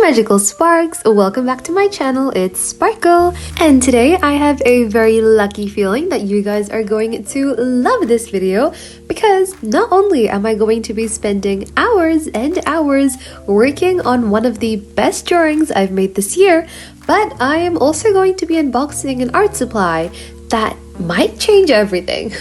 magical sparks, welcome back to my channel. It's Sparkle, and today I have a very lucky feeling that you guys are going to love this video because not only am I going to be spending hours and hours working on one of the best drawings I've made this year, but I am also going to be unboxing an art supply that might change everything.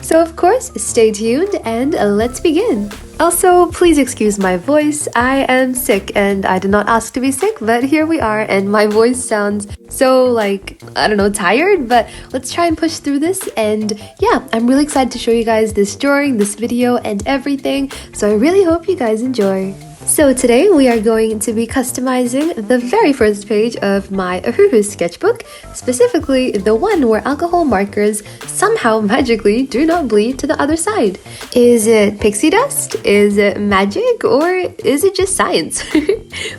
So of course, stay tuned and let's begin. Also, please excuse my voice. I am sick and I did not ask to be sick, but here we are and my voice sounds so I don't know, tired, but let's try and push through this. And yeah, I'm really excited to show you guys this drawing, this video and everything. So I really hope you guys enjoy. So today we are going to be customizing the very first page of my Ohuhu sketchbook, specifically the one where alcohol markers somehow magically do not bleed to the other side. Is it pixie dust? Is it magic? Or is it just science?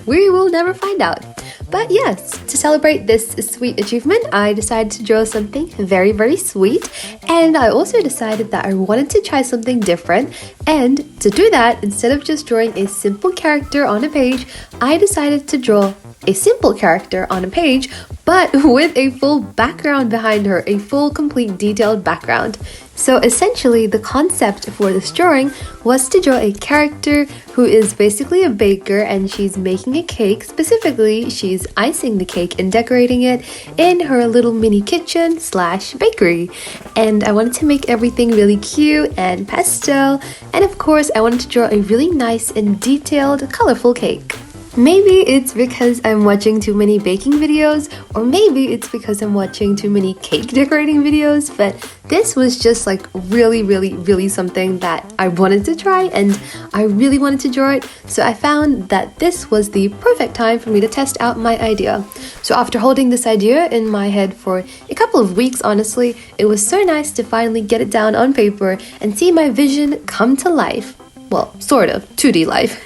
We will never find out. But yes, to celebrate this sweet achievement, I decided to draw something very, very sweet. And I also decided that I wanted to try something different. And to do that, instead of just drawing a simple character on a page, I decided to draw a simple character on a page, but with a full background behind her, a full, complete, detailed background. So essentially, the concept for this drawing was to draw a character who is basically a baker and she's making a cake. Specifically, she's icing the cake and decorating it in her little mini kitchen / bakery. And I wanted to make everything really cute and pastel. And of course, I wanted to draw a really nice and detailed, colorful cake. Maybe it's because I'm watching too many baking videos, or maybe it's because I'm watching too many cake decorating videos, but this was just really something that I wanted to try and I really wanted to draw it, so I found that this was the perfect time for me to test out my idea. So after holding this idea in my head for a couple of weeks, honestly, it was so nice to finally get it down on paper and see my vision come to life. Well, sort of, 2D life.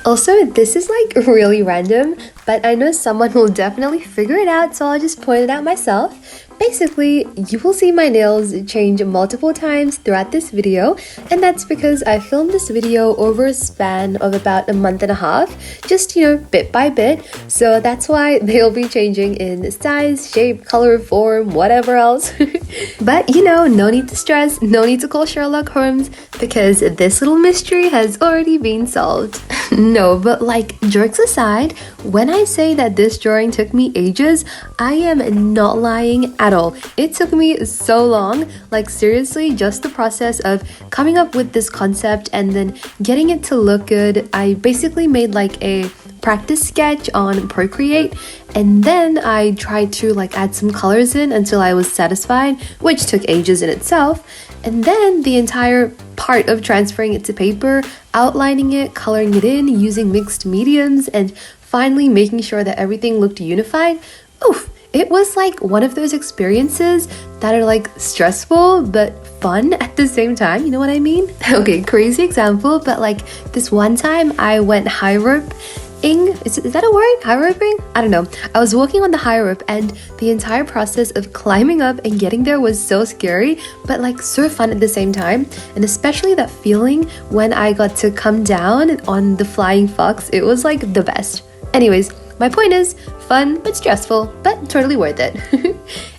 Also, this is really random, but I know someone will definitely figure it out, so I'll just point it out myself. Basically, you will see my nails change multiple times throughout this video, and that's because I filmed this video over a span of about a month and a half, just, bit by bit, so that's why they'll be changing in size, shape, color, form, whatever else. But, no need to stress, no need to call Sherlock Holmes, because this little mystery has already been solved. No, but jokes aside, when I say that this drawing took me ages, I am not lying at all. It took me so long, seriously, just the process of coming up with this concept and then getting it to look good. I basically made a practice sketch on Procreate, and then I tried to add some colors in until I was satisfied, which took ages in itself. And then the entire part of transferring it to paper, outlining it, coloring it in, using mixed mediums, and finally making sure that everything looked unified. Oof! It was one of those experiences that are stressful but fun at the same time, you know what I mean? Okay, crazy example, but this one time I went high rope. Is that a word? High roping? I don't know. I was walking on the high rope and the entire process of climbing up and getting there was so scary, but so fun at the same time. And especially that feeling when I got to come down on the flying fox, it was the best. Anyways, my point is, fun but stressful, but totally worth it.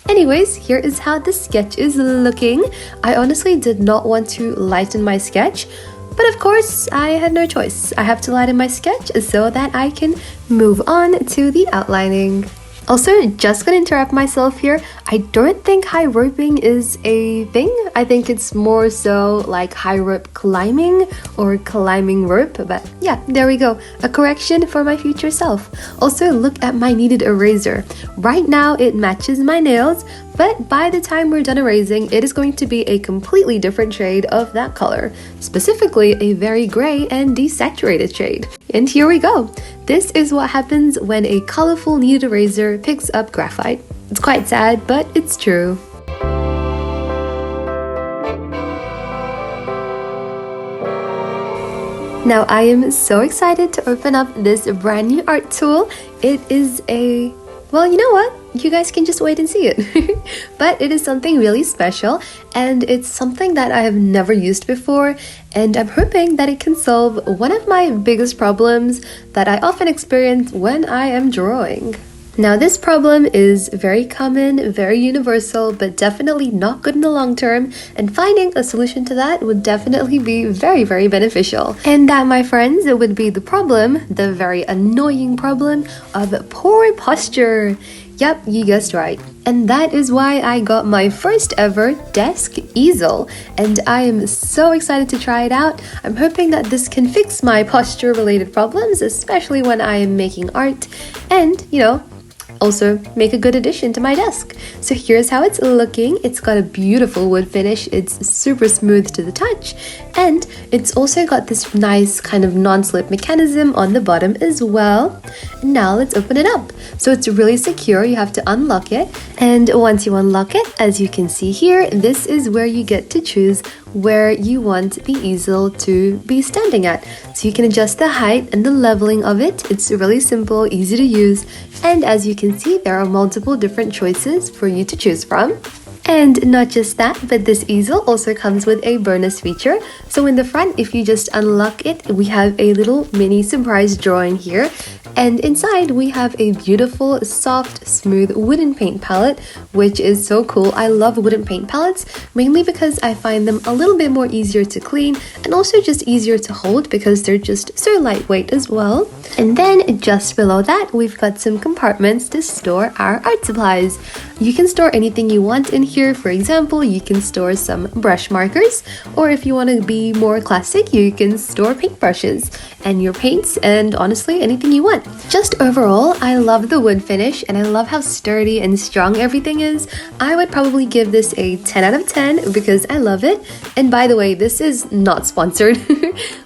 Anyways, here is how the sketch is looking. I honestly did not want to lighten my sketch, but of course, I had no choice. I have to lighten my sketch so that I can move on to the outlining. Also, just gonna interrupt myself here. I don't think high roping is a thing. I think it's more so high rope climbing or climbing rope. But yeah, there we go. A correction for my future self. Also, look at my kneaded eraser. Right now, it matches my nails, but by the time we're done erasing, it is going to be a completely different shade of that color. Specifically, a very gray and desaturated shade. And here we go. This is what happens when a colorful kneaded eraser picks up graphite. It's quite sad, but it's true. Now I am so excited to open up this brand new art tool. It is well, you know what? you guys can just wait and see it. But it is something really special, and it's something that I have never used before, and I'm hoping that it can solve one of my biggest problems that I often experience when I am drawing. Now, this problem is very common, very universal, but definitely not good in the long term, and finding a solution to that would definitely be very, very beneficial. And that, my friends, would be the problem, the very annoying problem of poor posture. Yep, you guessed right. And that is why I got my first ever desk easel, and I am so excited to try it out. I'm hoping that this can fix my posture related problems, especially when I am making art, and, also make a good addition to my desk. So here's how it's looking. It's got a beautiful wood finish. It's super smooth to the touch, and it's also got this nice kind of non-slip mechanism on the bottom as well. Now let's open it up. So it's really secure. You have to unlock it, and once you unlock it, as you can see here, this is where you get to choose where you want the easel to be standing at. So you can adjust the height and the leveling of it. It's really simple, easy to use, and as you can see, there are multiple different choices for you to choose from. And not just that, but this easel also comes with a bonus feature. So in the front, if you just unlock it, we have a little mini surprise drawing here. And inside we have a beautiful, soft, smooth wooden paint palette, which is so cool. I love wooden paint palettes, mainly because I find them a little bit more easier to clean and also just easier to hold because they're just so lightweight as well. And then just below that, we've got some compartments to store our art supplies. You can store anything you want in here. For example, you can store some brush markers, or if you want to be more classic, you can store paintbrushes and your paints, and honestly, anything you want. Just overall, I love the wood finish, and I love how sturdy and strong everything is. I would probably give this a 10 out of 10 because I love it. And by the way, this is not sponsored.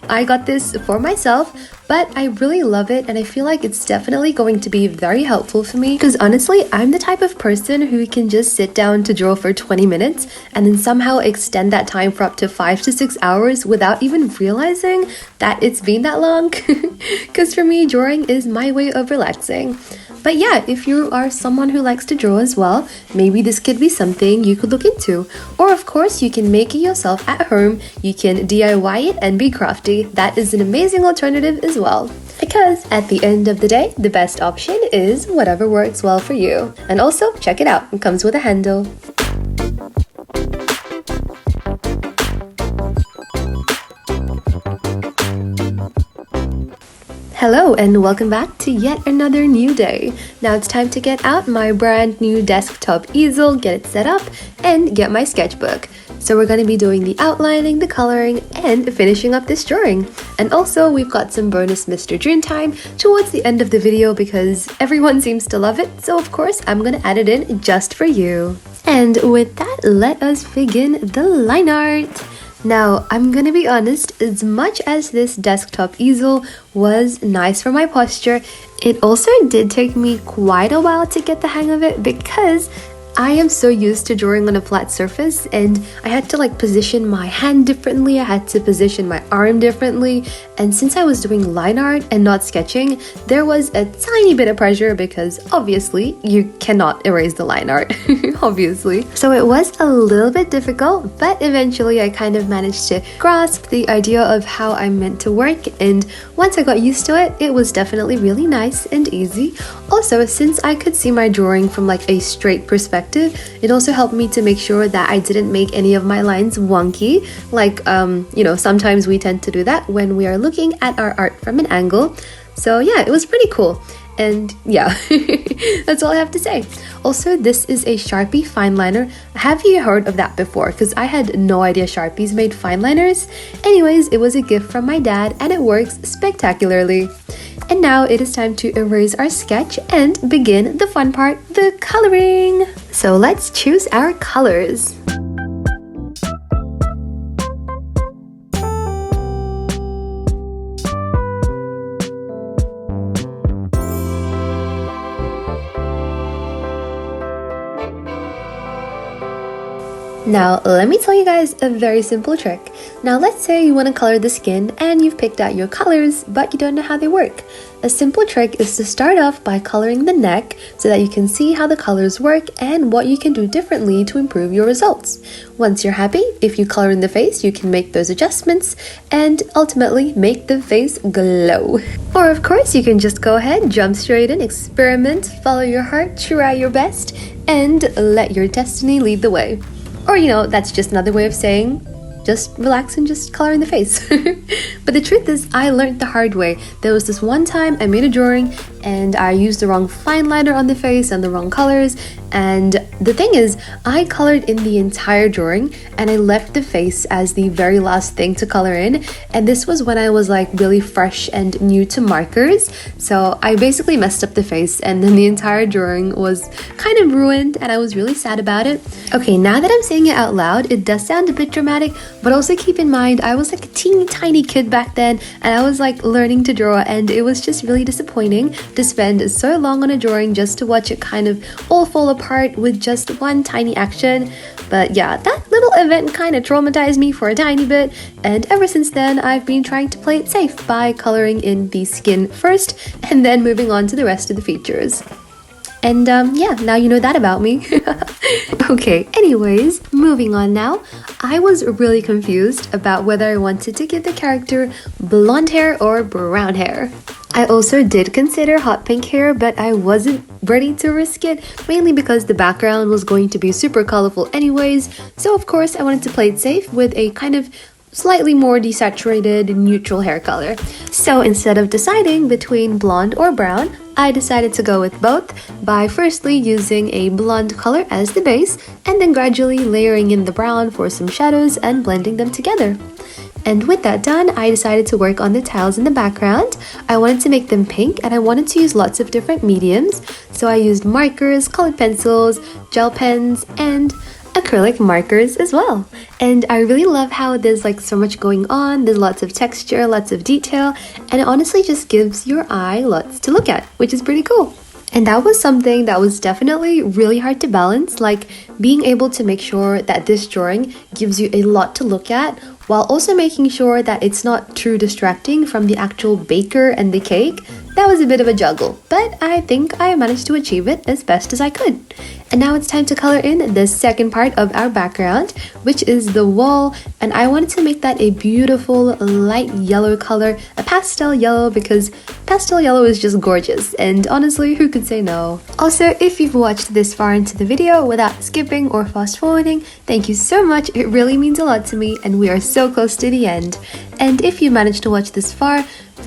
I got this for myself, but I really love it, and I feel like it's definitely going to be very helpful for me because honestly, I'm the type of person who can just sit down to draw for 20 minutes and then somehow extend that time for up to 5 to 6 hours without even realizing that it's been that long. Because for me, drawing is my way of relaxing. But yeah, if you are someone who likes to draw as well, maybe this could be something you could look into. Or of course, you can make it yourself at home. You can DIY it and be crafty. That is an amazing alternative as well. Because at the end of the day, the best option is whatever works well for you. And also, check it out. It comes with a handle. Hello and welcome back to yet another new day. Now it's time to get out my brand new desktop easel, get it set up, and get my sketchbook. So we're going to be doing the outlining, the coloring, and finishing up this drawing. And also we've got some bonus Mr. June time towards the end of the video because everyone seems to love it. So of course I'm going to add it in just for you. And with that, let us begin the line art. Now, I'm gonna be honest, as much as this desktop easel was nice for my posture, it also did take me quite a while to get the hang of it because I am so used to drawing on a flat surface, and I had to position my hand differently, I had to position my arm differently, and since I was doing line art and not sketching, there was a tiny bit of pressure because obviously you cannot erase the line art, obviously. So it was a little bit difficult, but eventually I kind of managed to grasp the idea of how I'm meant to work, and once I got used to it, it was definitely really nice and easy. Also, since I could see my drawing from a straight perspective, it also helped me to make sure that I didn't make any of my lines wonky. Sometimes we tend to do that when we are looking at our art from an angle. So yeah, it was pretty cool. And yeah, that's all I have to say. Also, this is a Sharpie fine liner. Have you heard of that before? Because I had no idea Sharpies made fine liners. Anyways, it was a gift from my dad and it works spectacularly. And now it is time to erase our sketch and begin the fun part, the coloring. So let's choose our colors. Now, let me tell you guys a very simple trick. Now, let's say you want to color the skin and you've picked out your colors, but you don't know how they work. A simple trick is to start off by coloring the neck so that you can see how the colors work and what you can do differently to improve your results. Once you're happy, if you color in the face, you can make those adjustments and ultimately make the face glow. Or of course, you can just go ahead, jump straight in, experiment, follow your heart, try your best, and let your destiny lead the way. Or, you know, that's just another way of saying, just relax and just color in the face. But the truth is, I learned the hard way. There was this one time I made a drawing and I used the wrong fine liner on the face and the wrong colors. And the thing is, I colored in the entire drawing and I left the face as the very last thing to color in. And this was when I was like really fresh and new to markers. So I basically messed up the face and then the entire drawing was kind of ruined and I was really sad about it. Okay, now that I'm saying it out loud, it does sound a bit dramatic, but also keep in mind, I was like a teeny tiny kid back then and I was like learning to draw and it was just really disappointing to spend so long on a drawing just to watch it kind of all fall apart with just one tiny action. But yeah, that little event kind of traumatized me for a tiny bit, and ever since then I've been trying to play it safe by coloring in the skin first and then moving on to the rest of the features. And yeah, now you know that about me. Okay, anyways, moving on now. I was really confused about whether I wanted to give the character blonde hair or brown hair. I also did consider hot pink hair, but I wasn't ready to risk it, mainly because the background was going to be super colorful anyways. So of course I wanted to play it safe with a kind of slightly more desaturated neutral hair color. So instead of deciding between blonde or brown, I decided to go with both by firstly using a blonde color as the base and then gradually layering in the brown for some shadows and blending them together. And with that done, I decided to work on the tiles in the background. I wanted to make them pink and I wanted to use lots of different mediums. So I used markers, colored pencils, gel pens, and acrylic markers as well. And I really love how there's like so much going on. There's lots of texture, lots of detail, and it honestly just gives your eye lots to look at, which is pretty cool. And that was something that was definitely really hard to balance, like being able to make sure that this drawing gives you a lot to look at while also making sure that it's not too distracting from the actual baker and the cake. That was a bit of a juggle, but I think I managed to achieve it as best as I could. And now it's time to color in the second part of our background, which is the wall, and I wanted to make that a beautiful light yellow color, a pastel yellow, because pastel yellow is just gorgeous, and honestly, who could say no? Also, if you've watched this far into the video without skipping or fast forwarding, thank you so much, it really means a lot to me, and we are so close to the end. And if you managed to watch this far,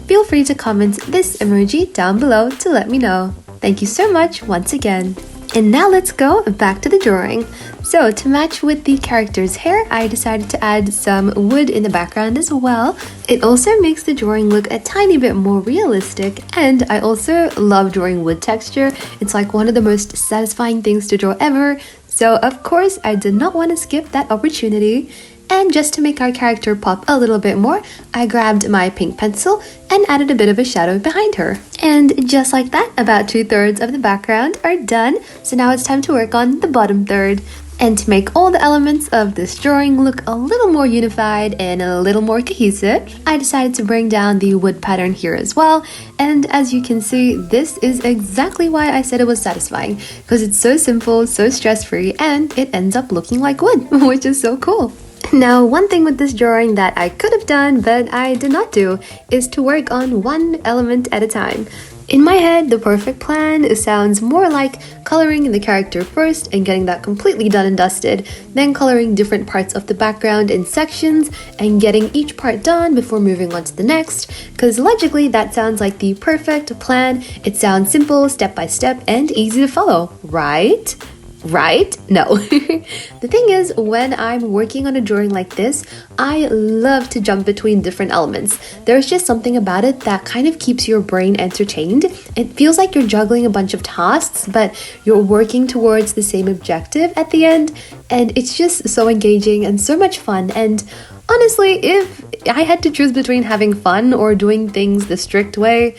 feel free to comment this emoji down below to let me know. Thank you so much once again. And now let's go back to the drawing. So to match with the character's hair, I decided to add some wood in the background as well. It also makes the drawing look a tiny bit more realistic, and I also love drawing wood texture. It's like one of the most satisfying things to draw ever. So of course, I did not want to skip that opportunity. And just to make our character pop a little bit more, I grabbed my pink pencil and added a bit of a shadow behind her. And just like that, about 2/3 of the background are done. So now it's time to work on the bottom third. And to make all the elements of this drawing look a little more unified and a little more cohesive, I decided to bring down the wood pattern here as well. And as you can see, this is exactly why I said it was satisfying, because it's so simple, so stress-free, and it ends up looking like wood, which is so cool. Now, one thing with this drawing that I could have done, but I did not do, is to work on one element at a time. In my head, the perfect plan sounds more like coloring the character first and getting that completely done and dusted, then coloring different parts of the background in sections and getting each part done before moving on to the next, because logically that sounds like the perfect plan. It sounds simple, step by step, and easy to follow, right? Right? No. The thing is, when I'm working on a drawing like this, I love to jump between different elements. There's just something about it that kind of keeps your brain entertained. It feels like you're juggling a bunch of tasks, but you're working towards the same objective at the end, and it's just so engaging and so much fun. And honestly, if I had to choose between having fun or doing things the strict way,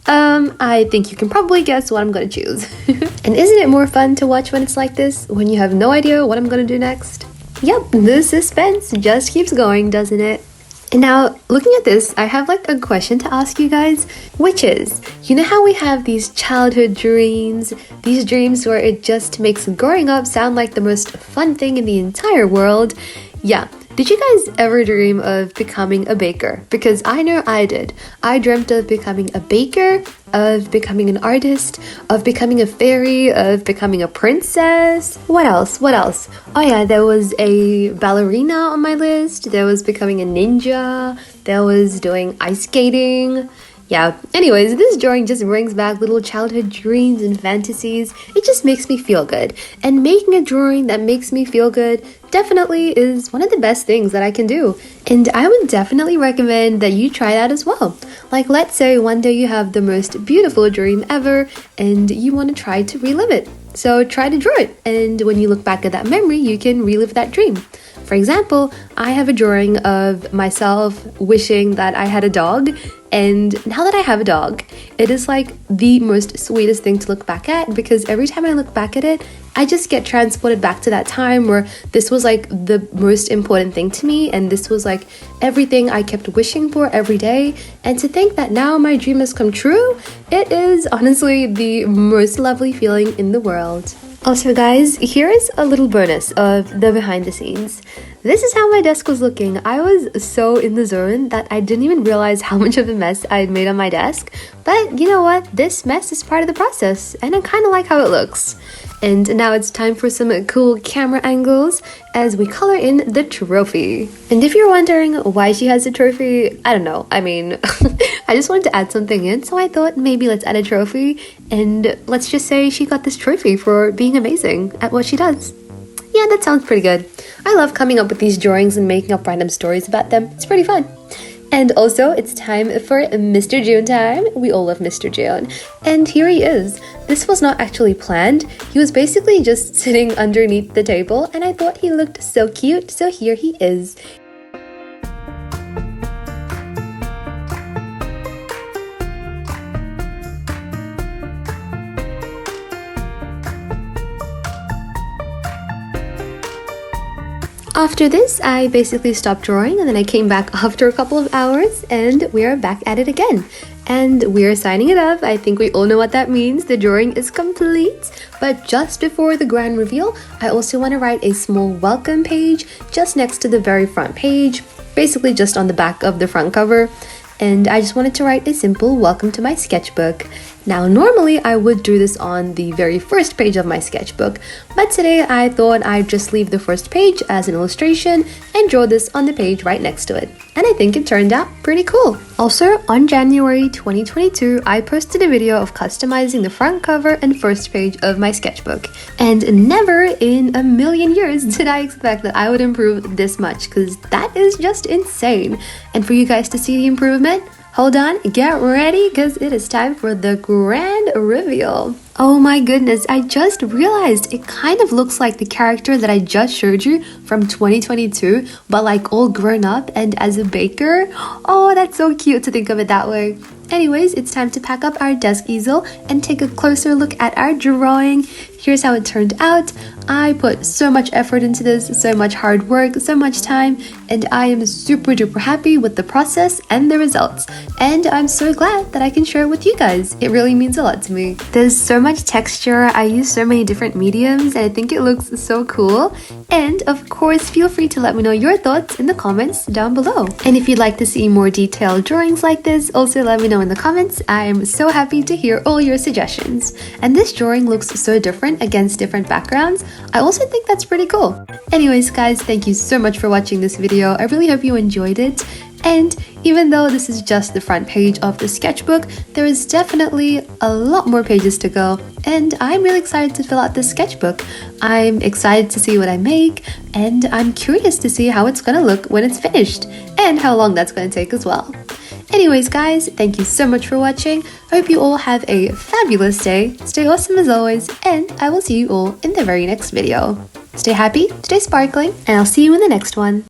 I think you can probably guess what I'm gonna choose. And isn't it more fun to watch when it's like this, when you have no idea what I'm gonna do next? Yep, the suspense just keeps going, doesn't it? And now, looking at this, I have like a question to ask you guys, which is, you know how we have these childhood dreams, these dreams where it just makes growing up sound like the most fun thing in the entire world? Yeah. Did you guys ever dream of becoming a baker? Because I know I did. I dreamt of becoming a baker, of becoming an artist, of becoming a fairy, of becoming a princess. What else? What else? Oh yeah, there was a ballerina on my list. There was becoming a ninja. There was doing ice skating. Yeah, anyways, this drawing just brings back little childhood dreams and fantasies. It just makes me feel good. And making a drawing that makes me feel good definitely is one of the best things that I can do. And I would definitely recommend that you try that as well. Like, let's say one day you have the most beautiful dream ever and you want to try to relive it. So try to draw it. And when you look back at that memory, you can relive that dream. For example, I have a drawing of myself wishing that I had a dog, and now that I have a dog, it is like the most sweetest thing to look back at, because every time I look back at it, I just get transported back to that time where this was like the most important thing to me, and this was like everything I kept wishing for every day. And to think that now my dream has come true, it is honestly the most lovely feeling in the world. Also guys, here is a little bonus of the behind the scenes. This is how my desk was looking. I was so in the zone that I didn't even realize how much of a mess I had made on my desk. But you know what? This mess is part of the process, and I kind of like how it looks. And now it's time for some cool camera angles as we color in the trophy. And if you're wondering why she has a trophy, I don't know. I mean, I just wanted to add something in, so I thought maybe let's add a trophy. And let's just say she got this trophy for being amazing at what she does. Yeah, that sounds pretty good. I love coming up with these drawings and making up random stories about them. It's pretty fun. And also, it's time for Mr. June time. We all love Mr. June. And here he is. This was not actually planned. He was basically just sitting underneath the table, and I thought he looked so cute, so here he is. After this, I basically stopped drawing, and then I came back after a couple of hours, and we are back at it again. And we are signing it up. I think we all know what that means. The drawing is complete. But just before the grand reveal, I also want to write a small welcome page just next to the very front page, basically just on the back of the front cover. And I just wanted to write a simple welcome to my sketchbook. Now, normally I would do this on the very first page of my sketchbook, but today I thought I'd just leave the first page as an illustration and draw this on the page right next to it. And I think it turned out pretty cool. Also, on January 2022, I posted a video of customizing the front cover and first page of my sketchbook. And never in a million years did I expect that I would improve this much, because that is just insane. And for you guys to see the improvement, hold on, get ready, because it is time for the grand reveal. Oh my goodness, I just realized it kind of looks like the character that I just showed you from 2022, but like all grown up and as a baker. Oh, that's so cute to think of it that way. Anyways, it's time to pack up our desk easel and take a closer look at our drawing. Here's how it turned out. I put so much effort into this, so much hard work, so much time, and I am super duper happy with the process and the results. And I'm so glad that I can share it with you guys. It really means a lot to me. There's so much texture, I use so many different mediums, and I think it looks so cool. And of course, feel free to let me know your thoughts in the comments down below. And if you'd like to see more detailed drawings like this, also let me know in the comments. I am so happy to hear all your suggestions. And this drawing looks so different against different backgrounds. I also think that's pretty cool. Anyways guys, thank you so much for watching this video. I really hope you enjoyed it. And even though this is just the front page of the sketchbook, there is definitely a lot more pages to go, and I'm really excited to fill out this sketchbook. I'm excited to see what I make, and I'm curious to see how it's gonna look when it's finished, and how long that's gonna take as well. Anyways guys, thank you so much for watching. I hope you all have a fabulous day, stay awesome as always, and I will see you all in the very next video. Stay happy, stay sparkling, and I'll see you in the next one.